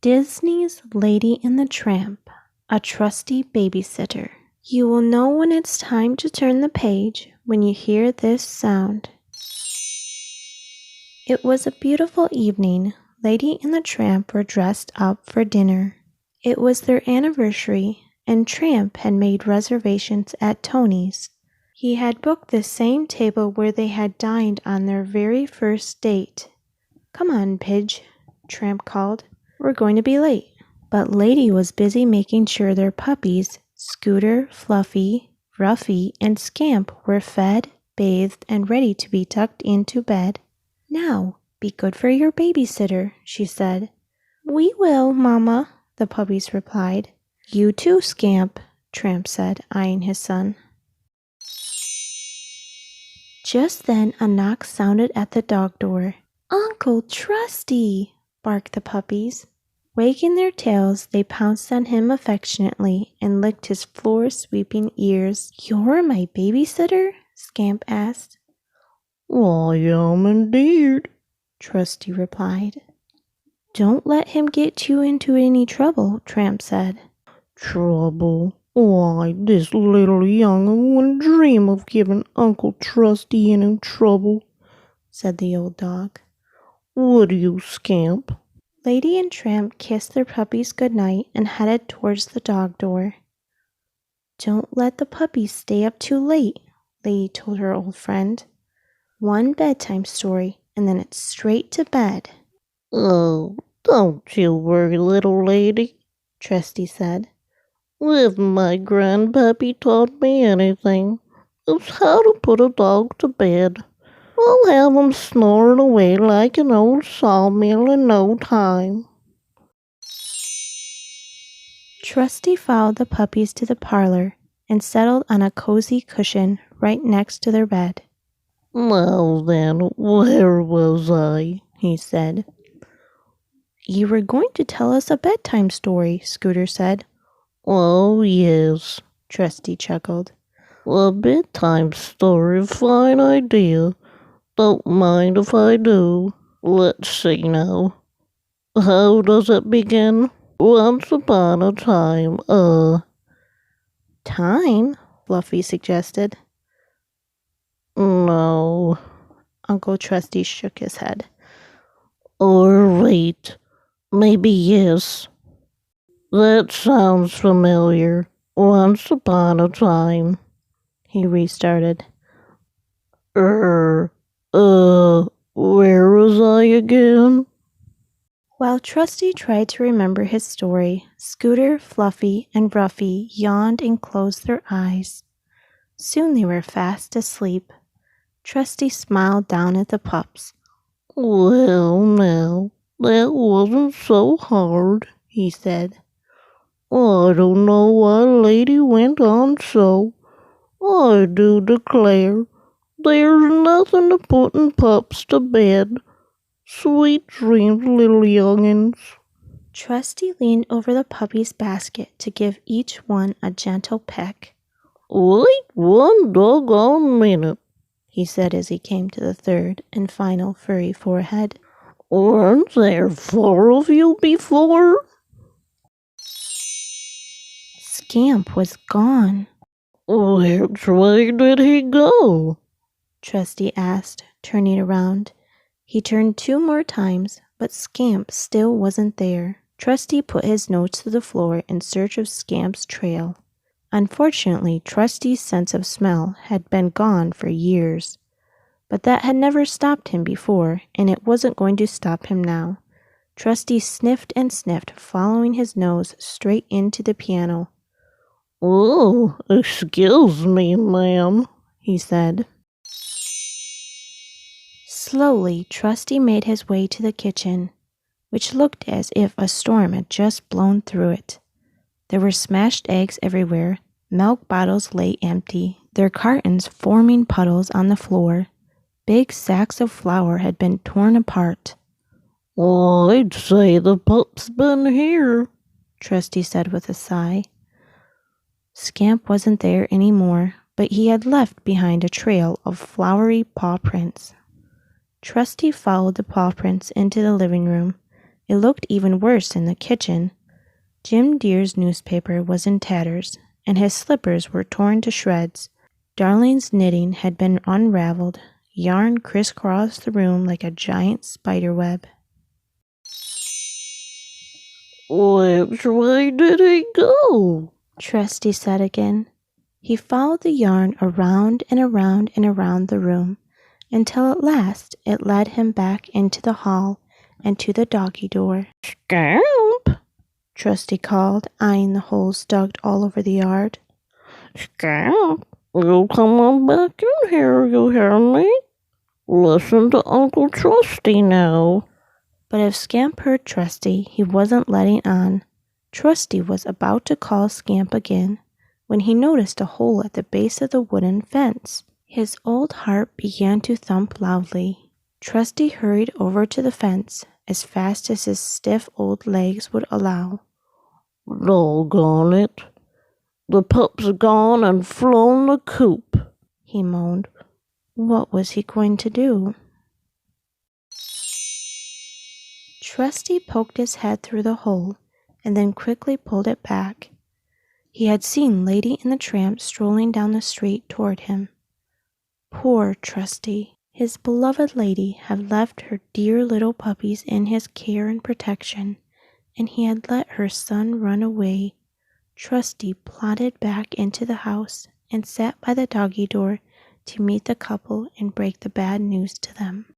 Disney's Lady and the Tramp, A Trusty Babysitter. You will know when it's time to turn the page when you hear this sound. It was a beautiful evening. Lady and the Tramp were dressed up for dinner. It was their anniversary, and Tramp had made reservations at Tony's. He had booked the same table where they had dined on their very first date. "Come on, Pidge," Tramp called. "We're going to be late." But Lady was busy making sure their puppies, Scooter, Fluffy, Ruffy, and Scamp, were fed, bathed, and ready to be tucked into bed. "Now, be good for your babysitter," she said. "We will, Mama," the puppies replied. "You too, Scamp," Tramp said, eyeing his son. Just then a knock sounded at the dog door. "Uncle Trusty!" barked the puppies. Wagging their tails, they pounced on him affectionately and licked his floor-sweeping ears. "You're my babysitter?" Scamp asked. "I am indeed," Trusty replied. "Don't let him get you into any trouble," Tramp said. "Trouble? Why, this little young'un wouldn't dream of giving Uncle Trusty any trouble," said the old dog. "Would you, Scamp?" Lady and Tramp kissed their puppies good night and headed towards the dog door. "Don't let the puppies stay up too late," Lady told her old friend. "One bedtime story, and then it's straight to bed." "Oh, don't you worry, little lady," Trusty said. "If my grandpappy taught me anything, it's how to put a dog to bed. I'll have him snoring away like an old sawmill in no time." Trusty followed the puppies to the parlor and settled on a cozy cushion right next to their bed. "Now then, where was I?" he said. "You were going to tell us a bedtime story," Scooter said. "Oh, yes," Trusty chuckled. "A bedtime story, fine idea. Don't mind if I do. Let's see now. How does it begin? Once upon a time, "Time?" Fluffy suggested. No. Uncle Trusty shook his head. Or wait, maybe yes. That sounds familiar. Once upon a time." He restarted. Where was I again?" While Trusty tried to remember his story, Scooter, Fluffy, and Ruffy yawned and closed their eyes. Soon they were fast asleep. Trusty smiled down at the pups. "Well, now, that wasn't so hard," he said. "I don't know why Lady went on so. I do declare, there's nothing to putting pups to bed. Sweet dreams, little young'uns." Trusty leaned over the puppy's basket to give each one a gentle peck. "Wait one doggone minute," he said as he came to the third and final furry forehead. "Weren't there 4 of you before?" Scamp was gone. "Which way did he go?" Trusty asked, turning around. He turned 2 more times, but Scamp still wasn't there. Trusty put his nose to the floor in search of Scamp's trail. Unfortunately, Trusty's sense of smell had been gone for years. But that had never stopped him before, and it wasn't going to stop him now. Trusty sniffed and sniffed, following his nose straight into the piano. "Oh, excuse me, ma'am," he said. Slowly, Trusty made his way to the kitchen, which looked as if a storm had just blown through it. There were smashed eggs everywhere, milk bottles lay empty, their cartons forming puddles on the floor. Big sacks of flour had been torn apart. "I'd say the pup's been here," Trusty said with a sigh. Scamp wasn't there anymore, but he had left behind a trail of floury paw prints. Trusty followed the paw prints into the living room. It looked even worse in the kitchen. Jim Deer's newspaper was in tatters, and his slippers were torn to shreds. Darling's knitting had been unraveled. Yarn crisscrossed the room like a giant spider web. Which way did he go? Trusty said again. He followed the yarn around and around and around the room, until at last it led him back into the hall and to the doggy door. Scamp! Trusty called, eyeing the holes dug all over the yard. Scamp, you come on back in here, you hear me? Listen to Uncle Trusty now. But if Scamp heard Trusty, he wasn't letting on. Trusty was about to call Scamp again when he noticed a hole at the base of the wooden fence. His old heart began to thump loudly. Trusty hurried over to the fence as fast as his stiff old legs would allow. Doggone it. The pup's gone and flown the coop, he moaned. What was he going to do? Trusty poked his head through the hole and then quickly pulled it back. He had seen Lady and the Tramp strolling down the street toward him. Poor Trusty! His beloved lady had left her dear little puppies in his care and protection, and he had let her son run away. Trusty plodded back into the house and sat by the doggy door to meet the couple and break the bad news to them.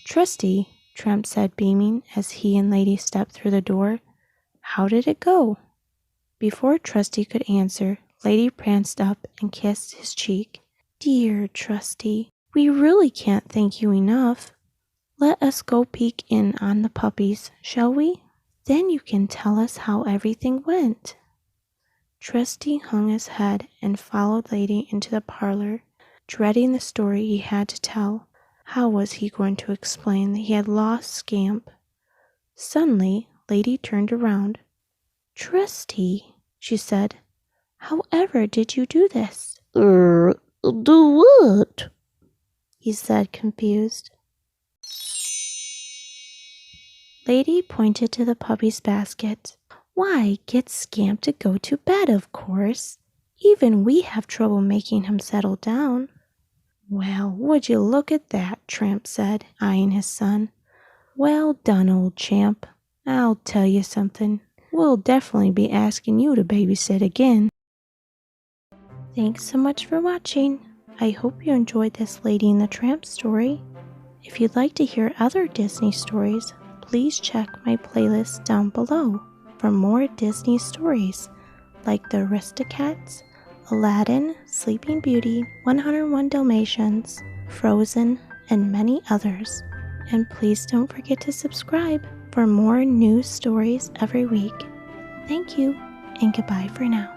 Trusty, Tramp said, beaming, as he and Lady stepped through the door. How did it go? Before Trusty could answer, Lady pranced up and kissed his cheek. Dear Trusty, we really can't thank you enough. Let us go peek in on the puppies, shall we? Then you can tell us how everything went. Trusty hung his head and followed Lady into the parlor, dreading the story he had to tell. How was he going to explain that he had lost Scamp? Suddenly, Lady turned around. Trusty, she said, however did you do this? Do what? He said, confused. Lady pointed to the puppy's basket. Why, get Scamp to go to bed, of course. Even we have trouble making him settle down. Well, would you look at that, Tramp said, eyeing his son. Well done, old champ. I'll tell you something. We'll definitely be asking you to babysit again. Thanks so much for watching. I hope you enjoyed this Lady and the Tramp story. If you'd like to hear other Disney stories, please check my playlist down below for more Disney stories like the Aristocats, Aladdin, Sleeping Beauty, 101 Dalmatians, Frozen, and many others. And please don't forget to subscribe for more new stories every week. Thank you, and goodbye for now.